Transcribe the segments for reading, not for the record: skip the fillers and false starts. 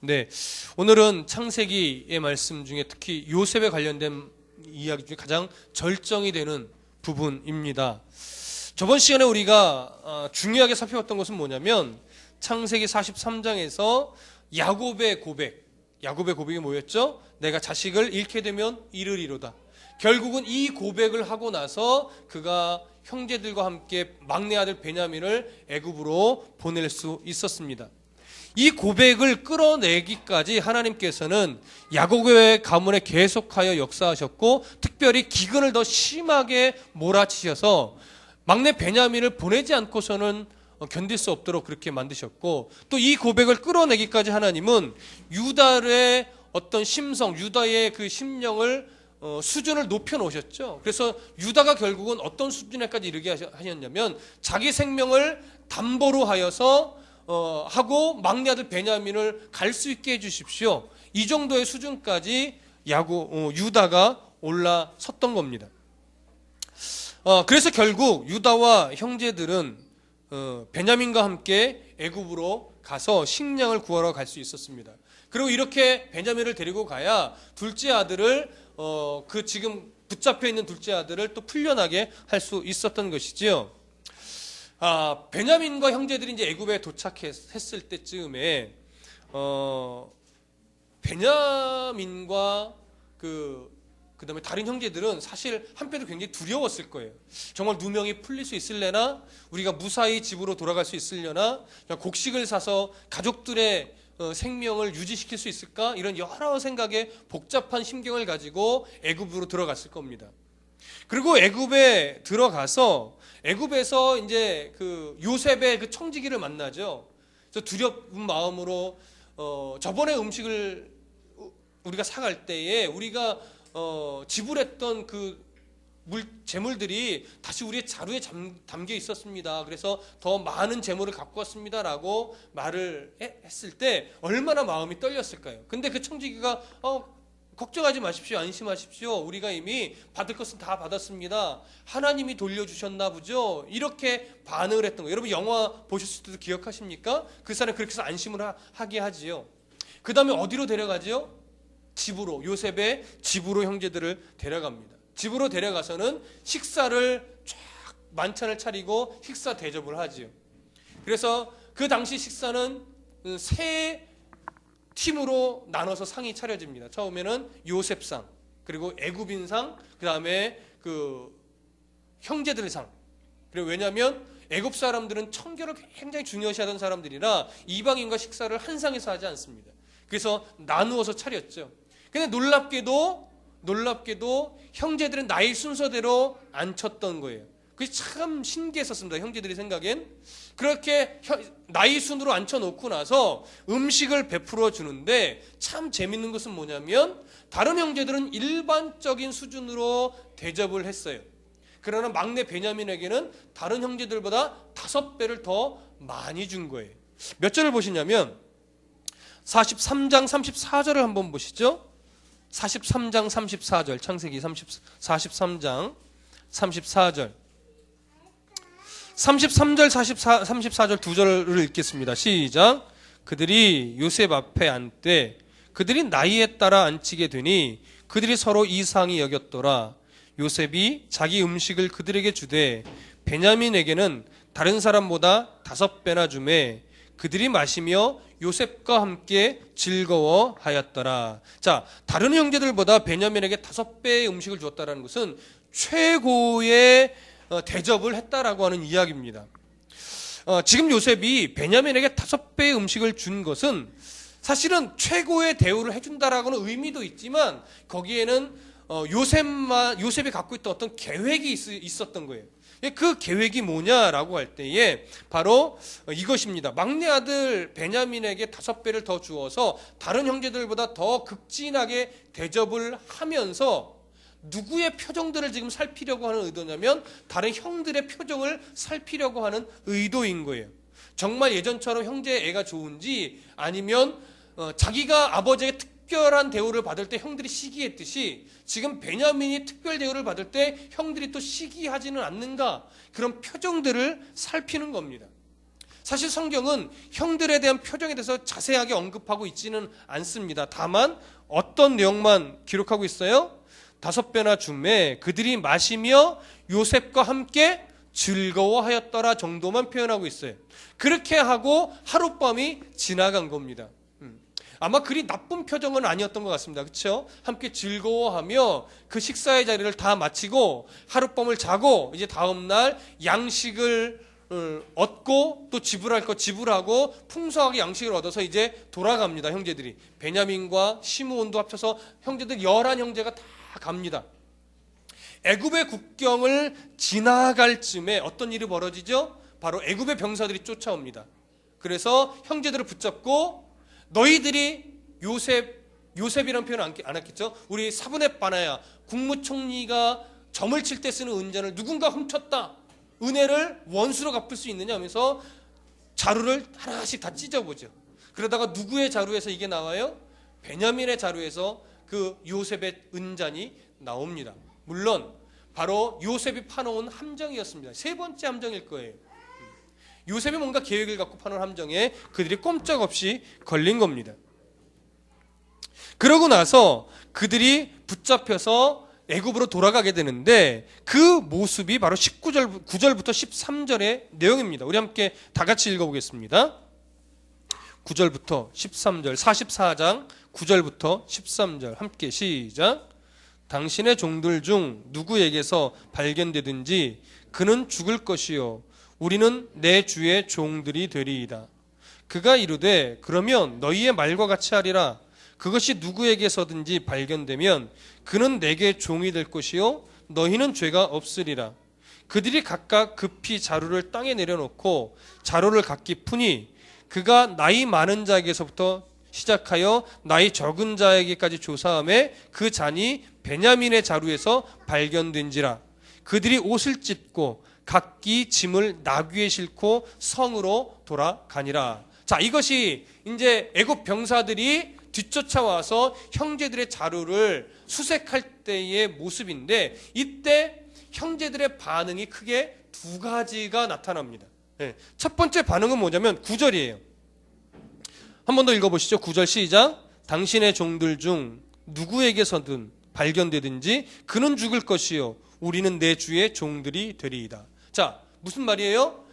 네, 오늘은 창세기의 말씀 중에 특히 요셉에 관련된 이야기 중에 가장 절정이 되는 부분입니다. 저번 시간에 우리가 중요하게 살펴봤던 것은 뭐냐면 창세기 43장에서 야곱의 고백이 뭐였죠? 내가 자식을 잃게 되면 이르리로다. 결국은 이 고백을 하고 나서 그가 형제들과 함께 막내 아들 베냐민을 애굽으로 보낼 수 있었습니다. 이 고백을 끌어내기까지 하나님께서는 야곱의 가문에 계속하여 역사하셨고 특별히 기근을 더 심하게 몰아치셔서 막내 베냐민을 보내지 않고서는 견딜 수 없도록 그렇게 만드셨고, 또 이 고백을 끌어내기까지 하나님은 유다의 어떤 심성, 유다의 그 심령을 수준을 높여 놓으셨죠. 그래서 유다가 결국은 어떤 수준에까지 이르게 하셨냐면 자기 생명을 담보로 하여서 하고 막내 아들 베냐민을 갈 수 있게 해주십시오. 이 정도의 수준까지 유다가 올라섰던 겁니다. 그래서 결국 유다와 형제들은 베냐민과 함께 애굽으로 가서 식량을 구하러 갈 수 있었습니다. 그리고 이렇게 베냐민을 데리고 가야 둘째 아들을 그 지금 붙잡혀 있는 둘째 아들을 또 풀려나게 할 수 있었던 것이지요. 베냐민과 형제들이 이제 애굽에 도착했을 때쯤에 베냐민과 그다음에 다른 형제들은 사실 한편으로 굉장히 두려웠을 거예요. 정말 누명이 풀릴 수 있을래나, 우리가 무사히 집으로 돌아갈 수 있으려나, 곡식을 사서 가족들의 생명을 유지시킬 수 있을까, 이런 여러 생각에 복잡한 심경을 가지고 애굽으로 들어갔을 겁니다. 그리고 애굽에 들어가서 애굽에서 이제 그 요셉의 그 청지기를 만나죠. 그래서 두려운 마음으로 저번에 음식을 우리가 사갈 때에 우리가 지불했던 그 재물들이 다시 우리의 자루에 담겨 있었습니다. 그래서 더 많은 재물을 갖고 왔습니다라고 말을 했을 때 얼마나 마음이 떨렸을까요? 근데 그 청지기가 걱정하지 마십시오. 안심하십시오. 우리가 이미 받을 것은 다 받았습니다. 하나님이 돌려주셨나 보죠. 이렇게 반응을 했던 거예요. 여러분 영화 보셨을 때도 기억하십니까? 그 사람이 그렇게 해서 안심을 하게 하지요. 그 다음에 어디로 데려가지요? 집으로, 요셉의 집으로 형제들을 데려갑니다. 집으로 데려가서는 식사를 쫙 만찬을 차리고 식사 대접을 하지요. 그래서 그 당시 식사는 세 팀으로 나눠서 상이 차려집니다. 처음에는 요셉상, 그리고 애굽인상, 그 다음에 그 형제들 상. 그리고 왜냐하면 애굽 사람들은 청결을 굉장히 중요시하던 사람들이라 이방인과 식사를 한 상에서 하지 않습니다. 그래서 나누어서 차렸죠. 근데 놀랍게도 형제들은 나이 순서대로 앉혔던 거예요. 그게 참 신기했었습니다. 형제들이 생각엔. 그렇게 나이 순으로 앉혀놓고 나서 음식을 베풀어 주는데 참 재밌는 것은 뭐냐면 다른 형제들은 일반적인 수준으로 대접을 했어요. 그러나 막내 베냐민에게는 다른 형제들보다 5배를 더 많이 준 거예요. 몇 절을 보시냐면 43장 34절을 한번 보시죠. 43장 34절, 창세기 43장 34절. 33절, 34절 두 절을 읽겠습니다. 시작. 그들이 요셉 앞에 앉되 그들이 나이에 따라 앉히게 되니 그들이 서로 이상히 여겼더라. 요셉이 자기 음식을 그들에게 주되 베냐민에게는 다른 사람보다 5배나 주매 그들이 마시며 요셉과 함께 즐거워하였더라. 자, 다른 형제들보다 베냐민에게 5배의 음식을 주었다는 것은 최고의 대접을 했다라고 하는 이야기입니다. 지금 요셉이 베냐민에게 5배의 음식을 준 것은 사실은 최고의 대우를 해준다라고는 의미도 있지만 거기에는 요셉이 갖고 있던 어떤 계획이 있었던 거예요. 그 계획이 뭐냐라고 할 때에 바로 이것입니다. 막내 아들 베냐민에게 5배를 더 주어서 다른 형제들보다 더 극진하게 대접을 하면서 누구의 표정들을 지금 살피려고 하는 의도냐면 다른 형들의 표정을 살피려고 하는 의도인 거예요. 정말 예전처럼 형제의 애가 좋은지 아니면 자기가 아버지에게 특별한 대우를 받을 때 형들이 시기했듯이 지금 베냐민이 특별 대우를 받을 때 형들이 또 시기하지는 않는가, 그런 표정들을 살피는 겁니다. 사실 성경은 형들에 대한 표정에 대해서 자세하게 언급하고 있지는 않습니다. 다만 어떤 내용만 기록하고 있어요? 5배나 줌에 그들이 마시며 요셉과 함께 즐거워하였더라 정도만 표현하고 있어요. 그렇게 하고 하룻밤이 지나간 겁니다. 아마 그리 나쁜 표정은 아니었던 것 같습니다. 그렇죠? 함께 즐거워하며 그 식사의 자리를 다 마치고 하룻밤을 자고 이제 다음날 양식을 얻고 또 지불할 거 지불하고 풍성하게 양식을 얻어서 이제 돌아갑니다. 형제들이. 베냐민과 시므온도 합쳐서 형제들 11형제가 다 갑니다. 애굽의 국경을 지나갈 즈음에 어떤 일이 벌어지죠? 바로 애굽의 병사들이 쫓아옵니다. 그래서 형제들을 붙잡고 너희들이 요셉이라는 표현 안 했겠죠? 우리 사분의 바나야 국무총리가 점을 칠 때 쓰는 은잔을 누군가 훔쳤다. 은혜를 원수로 갚을 수 있느냐 하면서 자루를 하나씩 다 찢어보죠. 그러다가 누구의 자루에서 이게 나와요? 베냐민의 자루에서 그 요셉의 은잔이 나옵니다. 물론 바로 요셉이 파놓은 함정이었습니다. 3번째 함정일 거예요. 요셉이 뭔가 계획을 갖고 파놓은 함정에 그들이 꼼짝없이 걸린 겁니다. 그러고 나서 그들이 붙잡혀서 애굽으로 돌아가게 되는데 그 모습이 바로 9절부터 13절의 내용입니다. 우리 함께 다 같이 읽어보겠습니다. 9절부터 13절, 44장 9절부터 13절 함께 시작. 당신의 종들 중 누구에게서 발견되든지 그는 죽을 것이요 우리는 내 주의 종들이 되리이다. 그가 이르되 그러면 너희의 말과 같이 하리라. 그것이 누구에게서든지 발견되면 그는 내게 종이 될 것이요 너희는 죄가 없으리라. 그들이 각각 급히 자루를 땅에 내려놓고 자루를 각기 푸니 그가 나이 많은 자에게서부터 시작하여 나이 적은 자에게까지 조사함에 그 잔이 베냐민의 자루에서 발견된지라. 그들이 옷을 찢고 각기 짐을 나귀에 싣고 성으로 돌아가니라. 자, 이것이 이제 애굽 병사들이 뒤쫓아와서 형제들의 자루를 수색할 때의 모습인데 이때 형제들의 반응이 크게 2가지가 나타납니다. 첫 번째 반응은 뭐냐면 9절이에요. 한 번 더 읽어보시죠. 9절 시작. 당신의 종들 중 누구에게서든 발견되든지 그는 죽을 것이요 우리는 내 주의 종들이 되리이다. 자, 무슨 말이에요?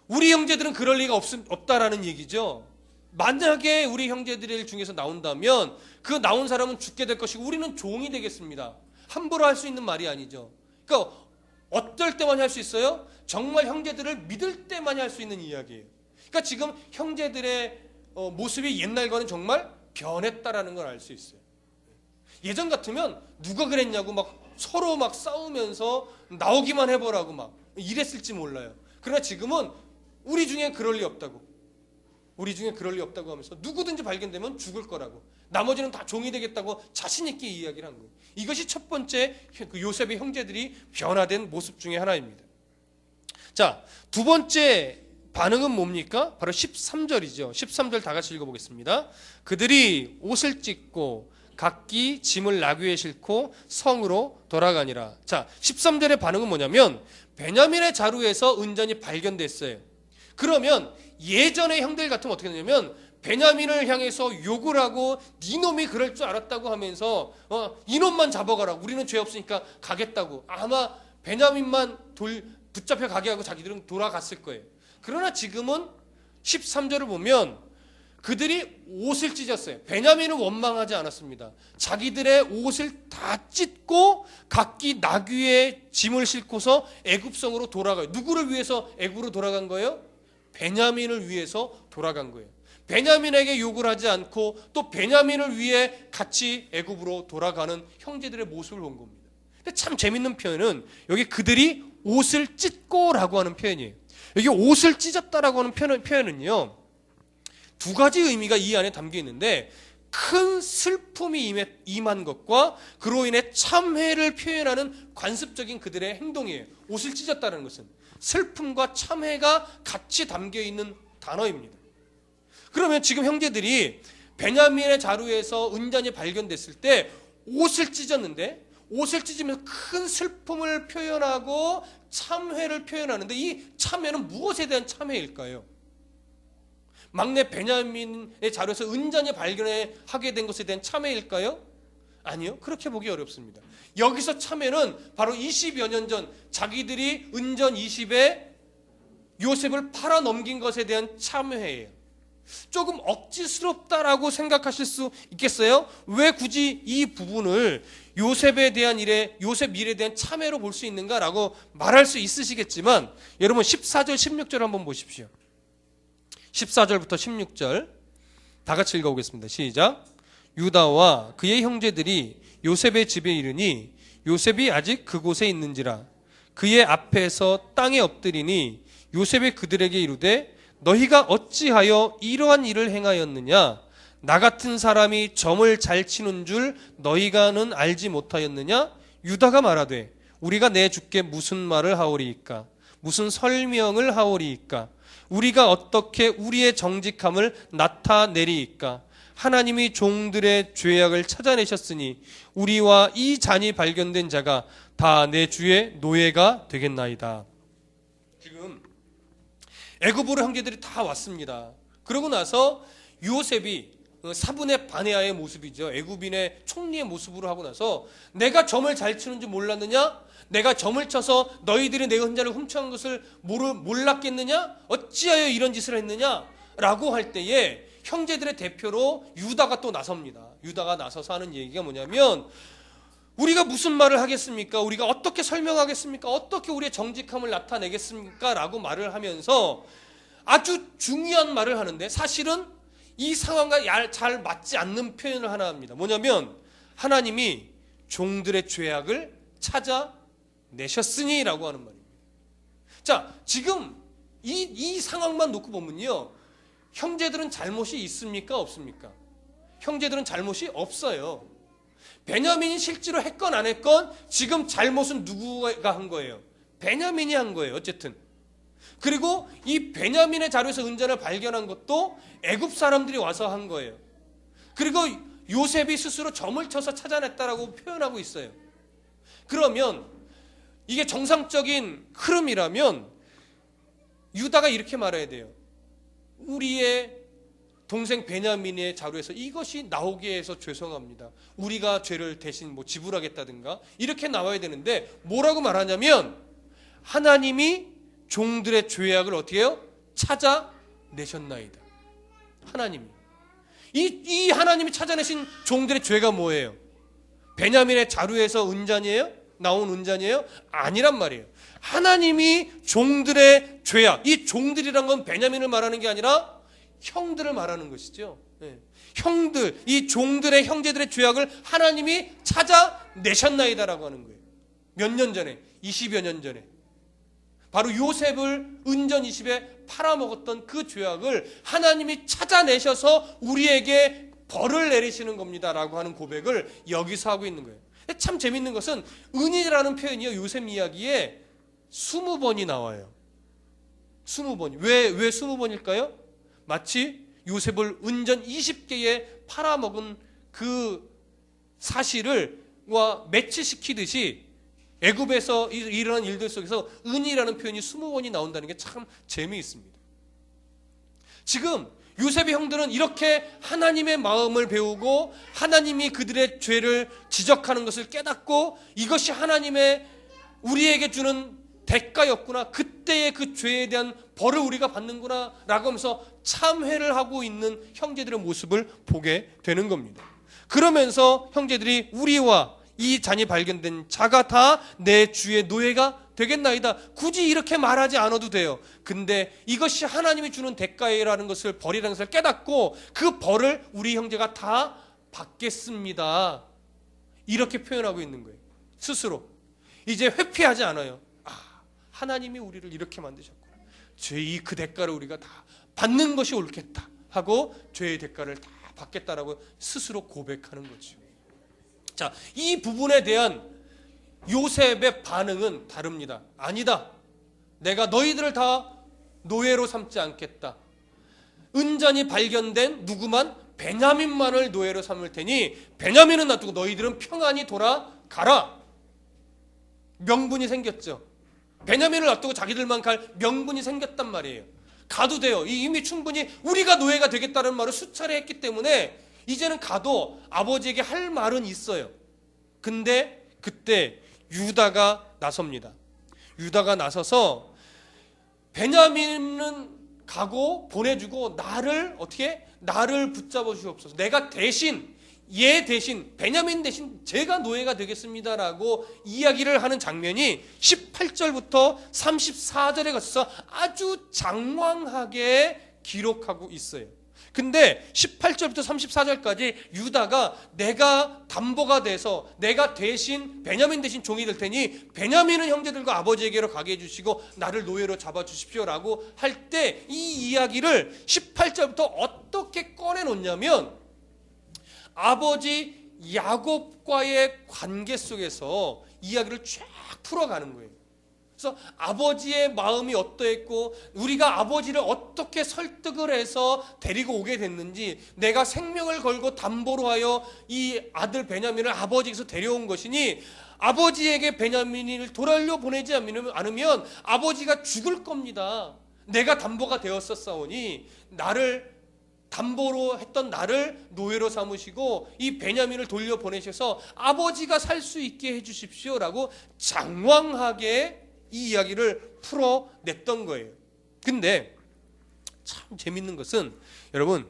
우리 형제들은 그럴 리가 없다라는 얘기죠. 만약에 우리 형제들 중에서 나온다면 그 나온 사람은 죽게 될 것이고 우리는 종이 되겠습니다. 함부로 할 수 있는 말이 아니죠. 그러니까 어떨 때만 할 수 있어요? 정말 형제들을 믿을 때만 할 수 있는 이야기예요. 그러니까 지금 형제들의 모습이 옛날과는 정말 변했다라는 걸 알 수 있어요. 예전 같으면 누가 그랬냐고 막 서로 막 싸우면서 나오기만 해보라고 막 이랬을지 몰라요. 그러나 지금은 우리 중에 그럴 리 없다고. 우리 중에 그럴 리 없다고 하면서 누구든지 발견되면 죽을 거라고. 나머지는 다 종이 되겠다고 자신 있게 이야기를 한 거예요. 이것이 첫 번째 요셉의 형제들이 변화된 모습 중에 하나입니다. 자, 두 번째 반응은 뭡니까? 바로 13절이죠. 13절 다 같이 읽어보겠습니다. 그들이 옷을 찢고 각기 짐을 나귀에 싣고 성으로 돌아가니라. 자, 13절의 반응은 뭐냐면 베냐민의 자루에서 은잔이 발견됐어요. 그러면 예전의 형들 같으면 어떻게 되냐면 베냐민을 향해서 욕을 하고 네 놈이 그럴 줄 알았다고 하면서 이놈만 잡아가라. 우리는 죄 없으니까 가겠다고. 아마 베냐민만 붙잡혀 가게 하고 자기들은 돌아갔을 거예요. 그러나 지금은 13절을 보면 그들이 옷을 찢었어요. 베냐민은 원망하지 않았습니다. 자기들의 옷을 다 찢고 각기 나귀에 짐을 싣고서 애굽성으로 돌아가요. 누구를 위해서 애굽으로 돌아간 거예요? 베냐민을 위해서 돌아간 거예요. 베냐민에게 욕을 하지 않고 또 베냐민을 위해 같이 애굽으로 돌아가는 형제들의 모습을 본 겁니다. 근데 참 재밌는 표현은 여기 그들이 옷을 찢고라고 하는 표현이에요. 여기 옷을 찢었다라고 하는 표현은요. 2가지 의미가 이 안에 담겨 있는데 큰 슬픔이 임한 것과 그로 인해 참회를 표현하는 관습적인 그들의 행동이에요. 옷을 찢었다는 것은 슬픔과 참회가 같이 담겨 있는 단어입니다. 그러면 지금 형제들이 베냐민의 자루에서 은잔이 발견됐을 때 옷을 찢었는데 옷을 찢으면서 큰 슬픔을 표현하고 참회를 표현하는데 이 참회는 무엇에 대한 참회일까요? 막내 베냐민의 자료에서 은전히 발견하게 된 것에 대한 참회일까요? 아니요. 그렇게 보기 어렵습니다. 여기서 참회는 바로 20여 년 전 자기들이 은전 20에 요셉을 팔아 넘긴 것에 대한 참회예요. 조금 억지스럽다라고 생각하실 수 있겠어요? 왜 굳이 이 부분을 요셉에 대한 일에, 요셉 일에 대한 참회로 볼 수 있는가라고 말할 수 있으시겠지만, 여러분 14절 16절 한번 보십시오. 14절부터 16절 다 같이 읽어보겠습니다. 시작. 유다와 그의 형제들이 요셉의 집에 이르니 요셉이 아직 그곳에 있는지라 그의 앞에서 땅에 엎드리니 요셉이 그들에게 이르되 너희가 어찌하여 이러한 일을 행하였느냐? 나 같은 사람이 점을 잘 치는 줄 너희가는 알지 못하였느냐? 유다가 말하되 우리가 내 주께 무슨 말을 하오리이까? 무슨 설명을 하오리이까? 우리가 어떻게 우리의 정직함을 나타내리이까? 하나님이 종들의 죄악을 찾아내셨으니 우리와 이 잔이 발견된 자가 다 내 주의 노예가 되겠나이다. 지금 애굽으로 형제들이 다 왔습니다. 그러고 나서 요셉이 사분의 바네아의 모습이죠. 애굽인의 총리의 모습으로 하고 나서 내가 점을 잘 치는 줄 몰랐느냐? 내가 점을 쳐서 너희들이 내 은자를 훔쳐간 것을 몰랐겠느냐? 어찌하여 이런 짓을 했느냐? 라고 할 때에 형제들의 대표로 유다가 또 나섭니다. 유다가 나서서 하는 얘기가 뭐냐면 우리가 무슨 말을 하겠습니까? 우리가 어떻게 설명하겠습니까? 어떻게 우리의 정직함을 나타내겠습니까? 라고 말을 하면서 아주 중요한 말을 하는데 사실은 이 상황과 잘 맞지 않는 표현을 하나 합니다. 뭐냐면 하나님이 종들의 죄악을 찾아내셨으니 라고 하는 말입니다. 자, 지금 이 상황만 놓고 보면요, 형제들은 잘못이 있습니까? 없습니까? 형제들은 잘못이 없어요. 베냐민이 실제로 했건 안 했건 지금 잘못은 누구가 한 거예요? 베냐민이 한 거예요. 어쨌든. 그리고 이 베냐민의 자료에서 은전을 발견한 것도 애굽 사람들이 와서 한 거예요. 그리고 요셉이 스스로 점을 쳐서 찾아냈다라고 표현하고 있어요. 그러면 이게 정상적인 흐름이라면 유다가 이렇게 말해야 돼요. 우리의 동생 베냐민의 자료에서 이것이 나오게 해서 죄송합니다. 우리가 죄를 대신 지불하겠다든가 이렇게 나와야 되는데 뭐라고 말하냐면 하나님이 종들의 죄악을 어떻게 해요? 찾아내셨나이다. 하나님이. 이 하나님이 찾아내신 종들의 죄가 뭐예요? 베냐민의 자루에서 은잔이에요? 나온 은잔이에요? 아니란 말이에요. 하나님이 종들의 죄악, 이 종들이란 건 베냐민을 말하는 게 아니라 형들을 말하는 것이죠. 네. 형들, 이 종들의 형제들의 죄악을 하나님이 찾아내셨나이다라고 하는 거예요. 몇 년 전에, 20여 년 전에 바로 요셉을 은전 20에 팔아먹었던 그 죄악을 하나님이 찾아내셔서 우리에게 벌을 내리시는 겁니다라고 하는 고백을 여기서 하고 있는 거예요. 참 재밌는 것은 은이라는 표현이요, 요셉 이야기에 20번이 나와요. 20번이. 왜 20번일까요? 마치 요셉을 은전 20개에 팔아먹은 그 사실을 매치시키듯이 애굽에서 일어난 일들 속에서 은이라는 표현이 20번이 나온다는 게 참 재미있습니다. 지금 요셉의 형들은 이렇게 하나님의 마음을 배우고 하나님이 그들의 죄를 지적하는 것을 깨닫고 이것이 하나님의 우리에게 주는 대가였구나, 그때의 그 죄에 대한 벌을 우리가 받는구나 라고 하면서 참회를 하고 있는 형제들의 모습을 보게 되는 겁니다. 그러면서 형제들이 우리와 이 잔이 발견된 자가 다 내 주의 노예가 되겠나이다. 굳이 이렇게 말하지 않아도 돼요. 근데 이것이 하나님이 주는 대가라는 것을, 벌이라는 것을 깨닫고 그 벌을 우리 형제가 다 받겠습니다. 이렇게 표현하고 있는 거예요. 스스로. 이제 회피하지 않아요. 하나님이 우리를 이렇게 만드셨구나. 죄의 그 대가를 우리가 다 받는 것이 옳겠다 하고 죄의 대가를 다 받겠다라고 스스로 고백하는 거죠. 자, 이 부분에 대한 요셉의 반응은 다릅니다. 아니다. 내가 너희들을 다 노예로 삼지 않겠다. 은잔이 발견된 누구만? 베냐민만을 노예로 삼을 테니 베냐민은 놔두고 너희들은 평안히 돌아가라. 명분이 생겼죠. 베냐민을 놔두고 자기들만 갈 명분이 생겼단 말이에요. 가도 돼요. 이미 충분히 우리가 노예가 되겠다는 말을 수차례 했기 때문에 이제는 가도 아버지에게 할 말은 있어요. 근데 그때 유다가 나섭니다. 유다가 나서서 베냐민은 가고 보내주고 나를 붙잡아 주옵소서. 내가 대신 베냐민 대신 제가 노예가 되겠습니다라고 이야기를 하는 장면이 18절부터 34절에 가서 아주 장황하게 기록하고 있어요. 근데 18절부터 34절까지 유다가 내가 담보가 돼서 내가 대신 베냐민 대신 종이 될 테니 베냐민은 형제들과 아버지에게로 가게 해주시고 나를 노예로 잡아주십시오라고 할 때 이 이야기를 18절부터 어떻게 꺼내놓냐면 아버지 야곱과의 관계 속에서 이야기를 쫙 풀어가는 거예요. 그래서 아버지의 마음이 어떠했고 우리가 아버지를 어떻게 설득을 해서 데리고 오게 됐는지, 내가 생명을 걸고 담보로 하여 이 아들 베냐민을 아버지에게서 데려온 것이니 아버지에게 베냐민을 돌려 보내지 않으면 아버지가 죽을 겁니다. 내가 담보가 되었었사오니 나를 담보로 했던 나를 노예로 삼으시고 이 베냐민을 돌려보내셔서 아버지가 살 수 있게 해주십시오라고 장황하게 이 이야기를 풀어냈던 거예요. 근데 참 재밌는 것은 여러분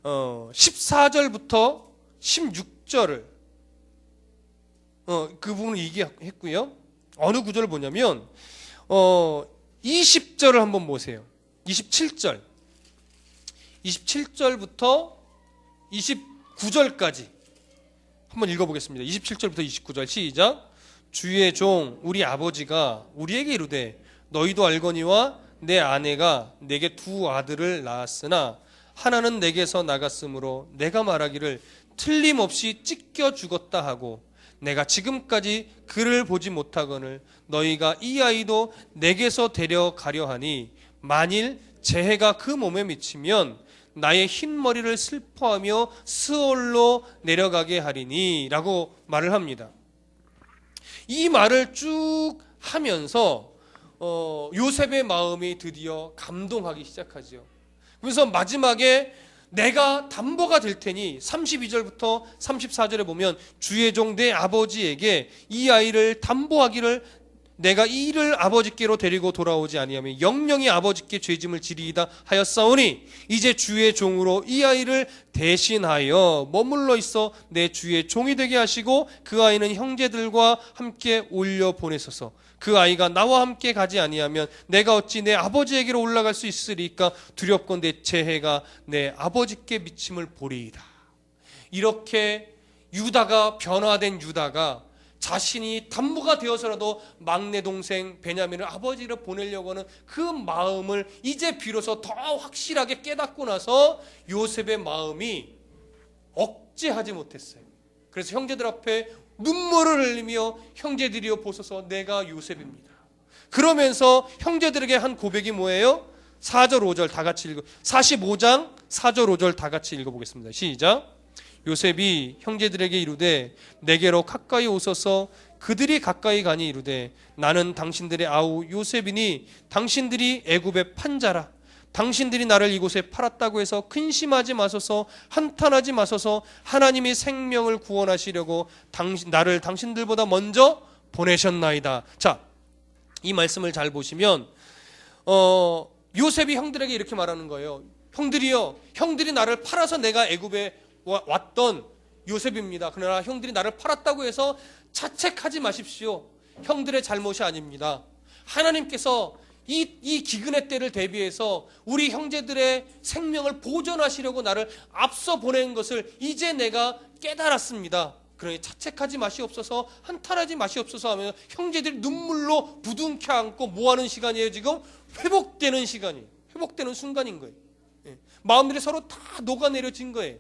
14절부터 16절을 그 부분을 얘기했고요. 어느 구절을 보냐면 20절을 한번 보세요. 27절부터 29절까지 한번 읽어보겠습니다. 27절부터 29절 시작. 주의 종 우리 아버지가 우리에게 이르되 너희도 알거니와 내 아내가 내게 두 아들을 낳았으나 하나는 내게서 나갔으므로 내가 말하기를 틀림없이 찢겨 죽었다 하고 내가 지금까지 그를 보지 못하거늘 너희가 이 아이도 내게서 데려가려 하니 만일 재해가 그 몸에 미치면 나의 흰머리를 슬퍼하며 스올로 내려가게 하리니 라고 말을 합니다. 이 말을 쭉 하면서 요셉의 마음이 드디어 감동하기 시작하죠. 그래서 마지막에 내가 담보가 될 테니 32절부터 34절에 보면 주의 종 내 아버지에게 이 아이를 담보하기를 내가 이를 아버지께로 데리고 돌아오지 아니하면 영영이 아버지께 죄짐을 지리이다 하였사오니 이제 주의 종으로 이 아이를 대신하여 머물러 있어 내 주의 종이 되게 하시고 그 아이는 형제들과 함께 올려 보내소서. 그 아이가 나와 함께 가지 아니하면 내가 어찌 내 아버지에게로 올라갈 수 있으리까 두렵건대 재해가 내 아버지께 미침을 보리이다. 이렇게 변화된 유다가 자신이 담보가 되어서라도 막내 동생 베냐민을 아버지를 보내려고 하는 그 마음을 이제 비로소 더 확실하게 깨닫고 나서 요셉의 마음이 억제하지 못했어요. 그래서 형제들 앞에 눈물을 흘리며 형제들이여 보소서 내가 요셉입니다. 그러면서 형제들에게 한 고백이 뭐예요? 4절 5절 다 같이 45장 4절 5절 다 같이 읽어보겠습니다. 시작. 요셉이 형제들에게 이르되 내게로 가까이 오소서. 그들이 가까이 가니 이르되 나는 당신들의 아우 요셉이니 당신들이 애굽의 판자라. 당신들이 나를 이곳에 팔았다고 해서 근심하지 마소서. 한탄하지 마소서. 하나님이 생명을 구원하시려고 나를 당신들보다 먼저 보내셨나이다. 자, 이 말씀을 잘 보시면 요셉이 형들에게 이렇게 말하는 거예요. 형들이 나를 팔아서 내가 애굽에 왔던 요셉입니다. 그러나 형들이 나를 팔았다고 해서 자책하지 마십시오. 형들의 잘못이 아닙니다. 하나님께서 이 기근의 때를 대비해서 우리 형제들의 생명을 보존하시려고 나를 앞서 보낸 것을 이제 내가 깨달았습니다. 그러니 자책하지 마시옵소서, 한탄하지 마시옵소서 하며 형제들이 눈물로 부둥켜 안고 뭐하는 시간이에요? 지금 회복되는 시간이에요. 회복되는 순간인 거예요. 마음들이 서로 다 녹아내려진 거예요.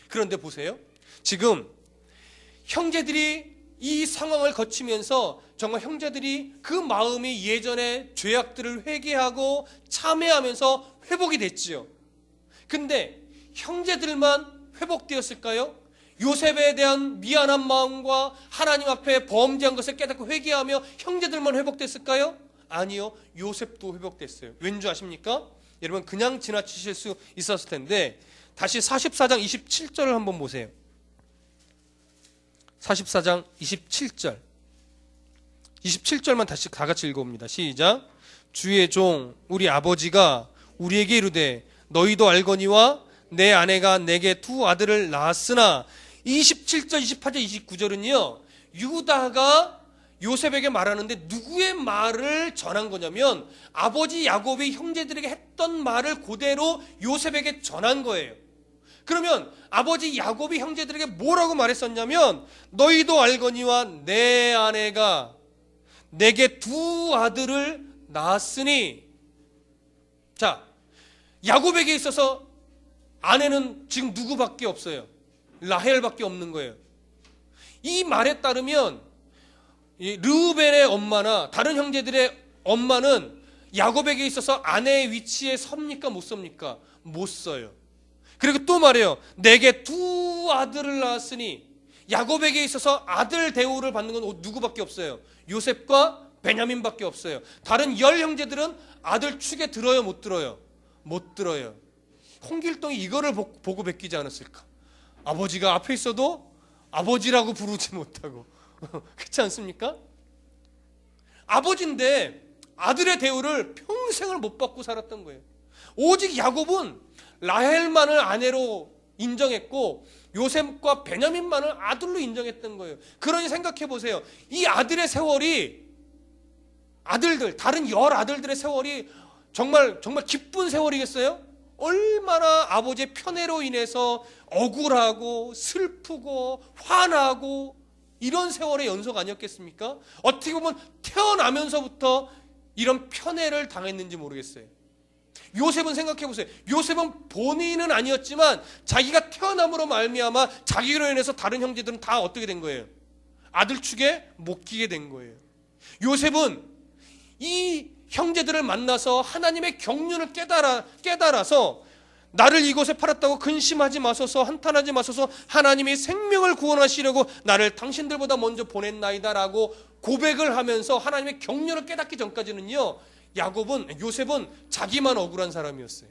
그런데 보세요. 지금 형제들이 이 상황을 거치면서 정말 형제들이 그 마음이 예전의 죄악들을 회개하고 참회하면서 회복이 됐지요. 근데 형제들만 회복되었을까요? 요셉에 대한 미안한 마음과 하나님 앞에 범죄한 것을 깨닫고 회개하며 형제들만 회복됐을까요? 아니요. 요셉도 회복됐어요. 왠지 아십니까? 여러분 그냥 지나치실 수 있었을 텐데 다시 44장 27절을 한번 보세요. 44장 27절. 27절만 다시 다 같이 읽어봅니다. 시작. 주의 종 우리 아버지가 우리에게 이르되 너희도 알거니와 내 아내가 내게 두 아들을 낳았으나 27절, 28절, 29절은요. 유다가 요셉에게 말하는데 누구의 말을 전한 거냐면 아버지 야곱이 형제들에게 했던 말을 그대로 요셉에게 전한 거예요. 그러면 아버지 야곱이 형제들에게 뭐라고 말했었냐면 너희도 알거니와 내 아내가 내게 두 아들을 낳았으니. 자, 야곱에게 있어서 아내는 지금 누구밖에 없어요. 라헬밖에 없는 거예요. 이 말에 따르면 르우벤의 엄마나 다른 형제들의 엄마는 야곱에게 있어서 아내의 위치에 섭니까 못 섭니까? 못 서요. 그리고 또 말해요. 내게 두 아들을 낳았으니 야곱에게 있어서 아들 대우를 받는 건 누구밖에 없어요. 요셉과 베냐민밖에 없어요. 다른 10형제들은 아들 축에 들어요 못 들어요? 못 들어요. 홍길동이 이거를 보고 베끼지 않았을까? 아버지가 앞에 있어도 아버지라고 부르지 못하고 그렇지 않습니까? 아버지인데 아들의 대우를 평생을 못 받고 살았던 거예요. 오직 야곱은 라헬만을 아내로 인정했고 요셉과 베냐민만을 아들로 인정했던 거예요. 그러니 생각해 보세요. 이 아들의 세월이 아들들 다른 10아들들의 세월이 정말 기쁜 세월이겠어요? 얼마나 아버지의 편애로 인해서 억울하고 슬프고 화나고 이런 세월의 연속 아니었겠습니까? 어떻게 보면 태어나면서부터 이런 편애를 당했는지 모르겠어요. 요셉은 생각해 보세요. 요셉은 본인은 아니었지만 자기가 태어남으로 말미암아 자기로 인해서 다른 형제들은 다 어떻게 된 거예요? 아들 축에 못 끼게 된 거예요. 요셉은 이 형제들을 만나서 하나님의 경륜을 깨달아서 나를 이곳에 팔았다고 근심하지 마소서, 한탄하지 마소서, 하나님이 생명을 구원하시려고 나를 당신들보다 먼저 보냈나이다 라고 고백을 하면서 하나님의 경륜을 깨닫기 전까지는요, 요셉은 자기만 억울한 사람이었어요.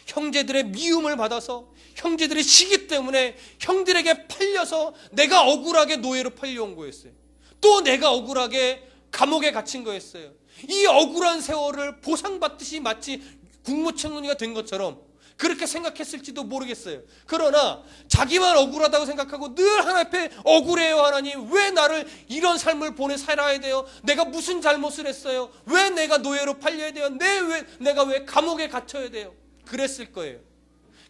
형제들의 미움을 받아서 형제들의 시기 때문에 형들에게 팔려서 내가 억울하게 노예로 팔려온 거였어요. 또 내가 억울하게 감옥에 갇힌 거였어요. 이 억울한 세월을 보상받듯이 마치 국무총리가 된 것처럼 그렇게 생각했을지도 모르겠어요. 그러나 자기만 억울하다고 생각하고 늘 하나님 앞에 억울해요. 하나님 왜 나를 이런 삶을 보내 살아야 돼요? 내가 무슨 잘못을 했어요? 왜 내가 노예로 팔려야 돼요? 내가 왜 감옥에 갇혀야 돼요? 그랬을 거예요.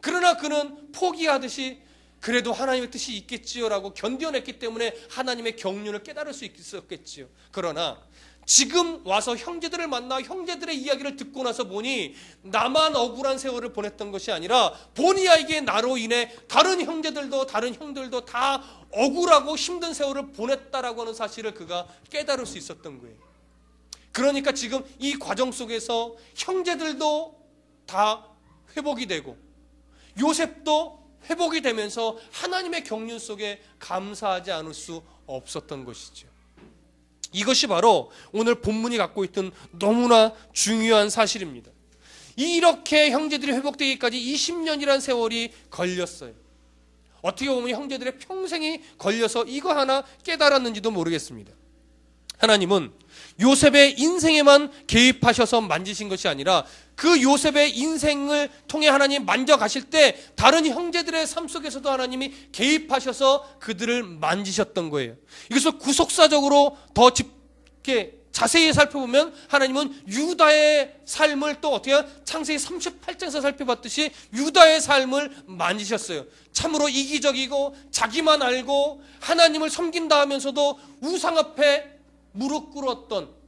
그러나 그는 포기하듯이 그래도 하나님의 뜻이 있겠지요 라고 견뎌냈기 때문에 하나님의 경륜을 깨달을 수 있었겠지요. 그러나 지금 와서 형제들을 만나 형제들의 이야기를 듣고 나서 보니 나만 억울한 세월을 보냈던 것이 아니라 본의 아니게 나로 인해 다른 형제들도 다른 형들도 다 억울하고 힘든 세월을 보냈다라고 하는 사실을 그가 깨달을 수 있었던 거예요. 그러니까 지금 이 과정 속에서 형제들도 다 회복이 되고 요셉도 회복이 되면서 하나님의 경륜 속에 감사하지 않을 수 없었던 것이죠. 이것이 바로 오늘 본문이 갖고 있던 너무나 중요한 사실입니다. 이렇게 형제들이 회복되기까지 20년이라는 세월이 걸렸어요. 어떻게 보면 형제들의 평생이 걸려서 이거 하나 깨달았는지도 모르겠습니다. 하나님은 요셉의 인생에만 개입하셔서 만지신 것이 아니라 그 요셉의 인생을 통해 하나님 만져가실 때 다른 형제들의 삶 속에서도 하나님이 개입하셔서 그들을 만지셨던 거예요. 이것을 구속사적으로 더 깊게 자세히 살펴보면 하나님은 유다의 삶을 또 어떻게 창세기 38장에서 살펴봤듯이 유다의 삶을 만지셨어요. 참으로 이기적이고 자기만 알고 하나님을 섬긴다 하면서도 우상 앞에 무릎 꿇었던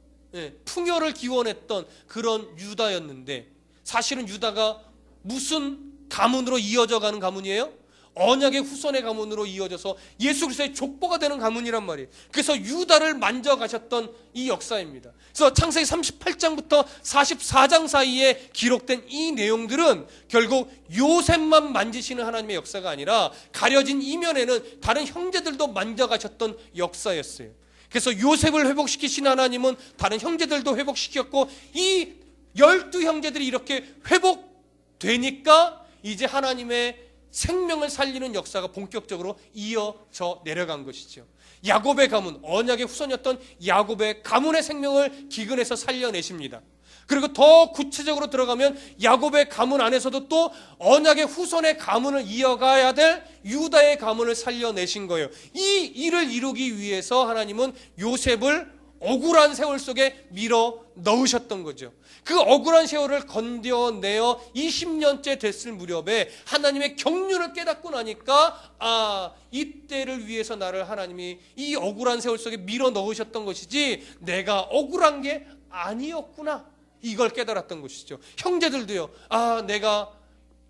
풍요를 기원했던 그런 유다였는데 사실은 유다가 무슨 가문으로 이어져가는 가문이에요? 언약의 후손의 가문으로 이어져서 예수 그리스도의 족보가 되는 가문이란 말이에요. 그래서 유다를 만져가셨던 이 역사입니다. 그래서 창세기 38장부터 44장 사이에 기록된 이 내용들은 결국 요셉만 만지시는 하나님의 역사가 아니라 가려진 이면에는 다른 형제들도 만져가셨던 역사였어요. 그래서 요셉을 회복시키신 하나님은 다른 형제들도 회복시켰고 이 12형제들이 이렇게 회복되니까 이제 하나님의 생명을 살리는 역사가 본격적으로 이어져 내려간 것이죠. 야곱의 가문, 언약의 후손이었던 야곱의 가문의 생명을 기근에서 살려내십니다. 그리고 더 구체적으로 들어가면 야곱의 가문 안에서도 또 언약의 후손의 가문을 이어가야 될 유다의 가문을 살려내신 거예요. 이 일을 이루기 위해서 하나님은 요셉을 억울한 세월 속에 밀어 넣으셨던 거죠. 그 억울한 세월을 건져내어 20년째 됐을 무렵에 하나님의 경륜을 깨닫고 나니까 이때를 위해서 나를 하나님이 이 억울한 세월 속에 밀어 넣으셨던 것이지 내가 억울한 게 아니었구나, 이걸 깨달았던 것이죠. 형제들도요, 내가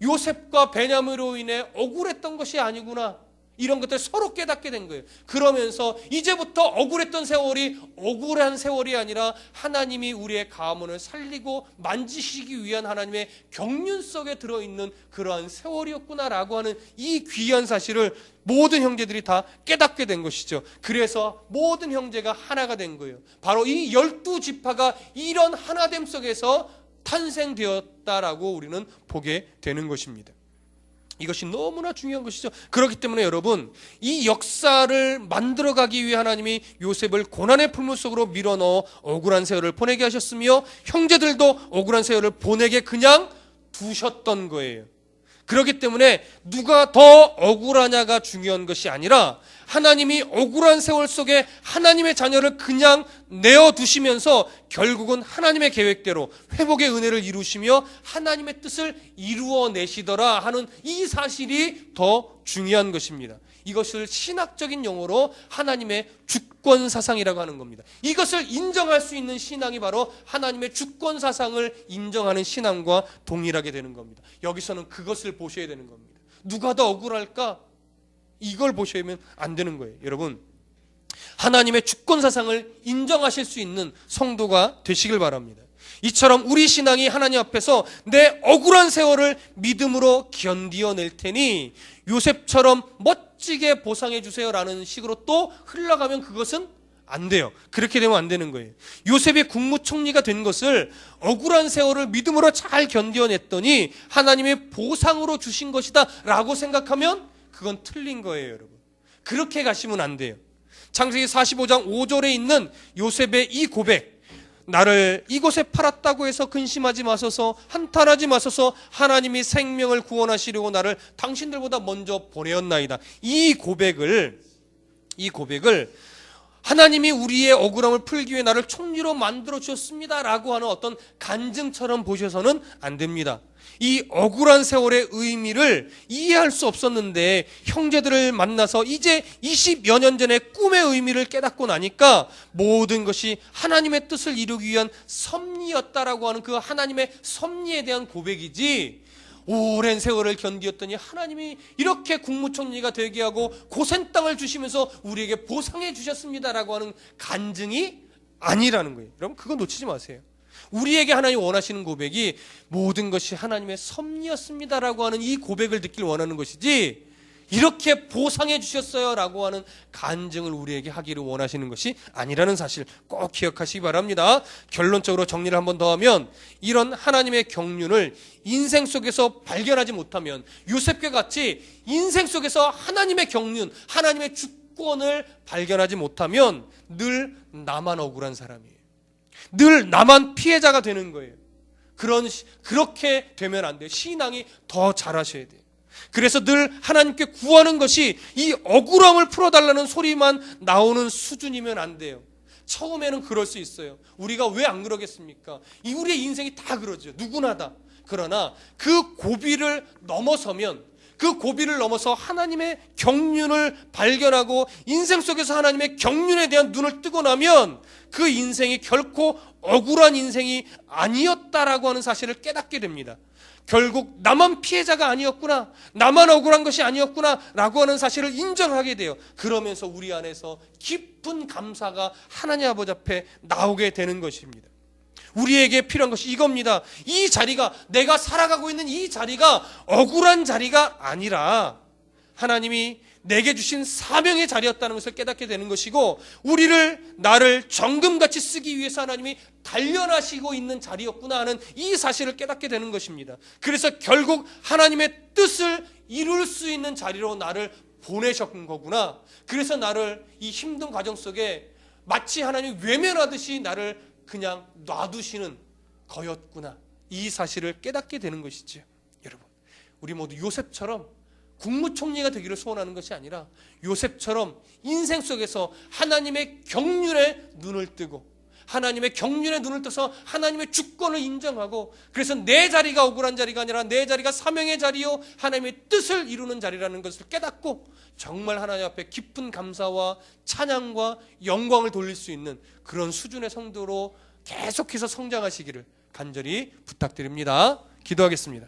요셉과 베냐민으로 인해 억울했던 것이 아니구나, 이런 것들 서로 깨닫게 된 거예요. 그러면서 이제부터 억울했던 세월이 억울한 세월이 아니라 하나님이 우리의 가문을 살리고 만지시기 위한 하나님의 경륜 속에 들어있는 그러한 세월이었구나라고 하는 이 귀한 사실을 모든 형제들이 다 깨닫게 된 것이죠. 그래서 모든 형제가 하나가 된 거예요. 바로 이 12지파가 이런 하나됨 속에서 탄생되었다라고 우리는 보게 되는 것입니다. 이것이 너무나 중요한 것이죠. 그렇기 때문에 여러분, 이 역사를 만들어가기 위해 하나님이 요셉을 고난의 풀무 속으로 밀어넣어 억울한 세월을 보내게 하셨으며 형제들도 억울한 세월을 보내게 그냥 두셨던 거예요. 그렇기 때문에 누가 더 억울하냐가 중요한 것이 아니라 하나님이 억울한 세월 속에 하나님의 자녀를 그냥 내어두시면서 결국은 하나님의 계획대로 회복의 은혜를 이루시며 하나님의 뜻을 이루어내시더라 하는 이 사실이 더 중요한 것입니다. 이것을 신학적인 용어로 하나님의 주권사상이라고 하는 겁니다. 이것을 인정할 수 있는 신앙이 바로 하나님의 주권사상을 인정하는 신앙과 동일하게 되는 겁니다. 여기서는 그것을 보셔야 되는 겁니다. 누가 더 억울할까? 이걸 보시면 안 되는 거예요. 여러분, 하나님의 주권사상을 인정하실 수 있는 성도가 되시길 바랍니다. 이처럼 우리 신앙이 하나님 앞에서 내 억울한 세월을 믿음으로 견디어낼 테니 요셉처럼 멋지게 보상해 주세요라는 식으로 또 흘러가면 그것은 안 돼요. 그렇게 되면 안 되는 거예요. 요셉이 국무총리가 된 것을 억울한 세월을 믿음으로 잘 견디어냈더니 하나님의 보상으로 주신 것이다 라고 생각하면 그건 틀린 거예요, 여러분. 그렇게 가시면 안 돼요. 창세기 45장 5절에 있는 요셉의 이 고백, 나를 이곳에 팔았다고 해서 근심하지 마소서, 한탄하지 마소서, 하나님이 생명을 구원하시려고 나를 당신들보다 먼저 보내었나이다. 이 고백을 하나님이 우리의 억울함을 풀기 위해 나를 총리로 만들어 주셨습니다 라고 하는 어떤 간증처럼 보셔서는 안 됩니다. 이 억울한 세월의 의미를 이해할 수 없었는데 형제들을 만나서 이제 20여 년 전에 꿈의 의미를 깨닫고 나니까 모든 것이 하나님의 뜻을 이루기 위한 섭리였다라고 하는 그 하나님의 섭리에 대한 고백이지, 오랜 세월을 견디었더니 하나님이 이렇게 국무총리가 되게 하고 고센 땅을 주시면서 우리에게 보상해 주셨습니다라고 하는 간증이 아니라는 거예요. 여러분, 그거 놓치지 마세요. 우리에게 하나님 원하시는 고백이 모든 것이 하나님의 섭리였습니다라고 하는 이 고백을 듣길 원하는 것이지, 이렇게 보상해 주셨어요 라고 하는 간증을 우리에게 하기를 원하시는 것이 아니라는 사실 꼭 기억하시기 바랍니다. 결론적으로 정리를 한번 더 하면, 이런 하나님의 경륜을 인생 속에서 발견하지 못하면, 요셉과 같이 인생 속에서 하나님의 경륜, 하나님의 주권을 발견하지 못하면 늘 나만 억울한 사람이에요. 늘 나만 피해자가 되는 거예요. 그렇게 되면 안 돼요. 신앙이 더 잘하셔야 돼요. 그래서 늘 하나님께 구하는 것이 이 억울함을 풀어달라는 소리만 나오는 수준이면 안 돼요. 처음에는 그럴 수 있어요. 우리가 왜 안 그러겠습니까? 우리의 인생이 다 그러죠. 누구나 다. 그러나 그 고비를 넘어서면, 그 고비를 넘어서 하나님의 경륜을 발견하고 인생 속에서 하나님의 경륜에 대한 눈을 뜨고 나면 그 인생이 결코 억울한 인생이 아니었다라고 하는 사실을 깨닫게 됩니다. 결국 나만 피해자가 아니었구나, 나만 억울한 것이 아니었구나 라고 하는 사실을 인정하게 돼요. 그러면서 우리 안에서 깊은 감사가 하나님 아버지 앞에 나오게 되는 것입니다. 우리에게 필요한 것이 이겁니다. 이 자리가, 내가 살아가고 있는 이 자리가 억울한 자리가 아니라 하나님이 내게 주신 사명의 자리였다는 것을 깨닫게 되는 것이고, 나를 정금같이 쓰기 위해서 하나님이 단련하시고 있는 자리였구나 하는 이 사실을 깨닫게 되는 것입니다. 그래서 결국 하나님의 뜻을 이룰 수 있는 자리로 나를 보내셨던 거구나. 그래서 나를 이 힘든 과정 속에 마치 하나님이 외면하듯이 나를 그냥 놔두시는 거였구나. 이 사실을 깨닫게 되는 것이죠. 여러분, 우리 모두 요셉처럼 국무총리가 되기를 소원하는 것이 아니라 요셉처럼 인생 속에서 하나님의 경륜에 눈을 뜨고, 하나님의 경륜에 눈을 떠서 하나님의 주권을 인정하고, 그래서 내 자리가 억울한 자리가 아니라 내 자리가 사명의 자리요 하나님의 뜻을 이루는 자리라는 것을 깨닫고 정말 하나님 앞에 깊은 감사와 찬양과 영광을 돌릴 수 있는 그런 수준의 성도로 계속해서 성장하시기를 간절히 부탁드립니다. 기도하겠습니다.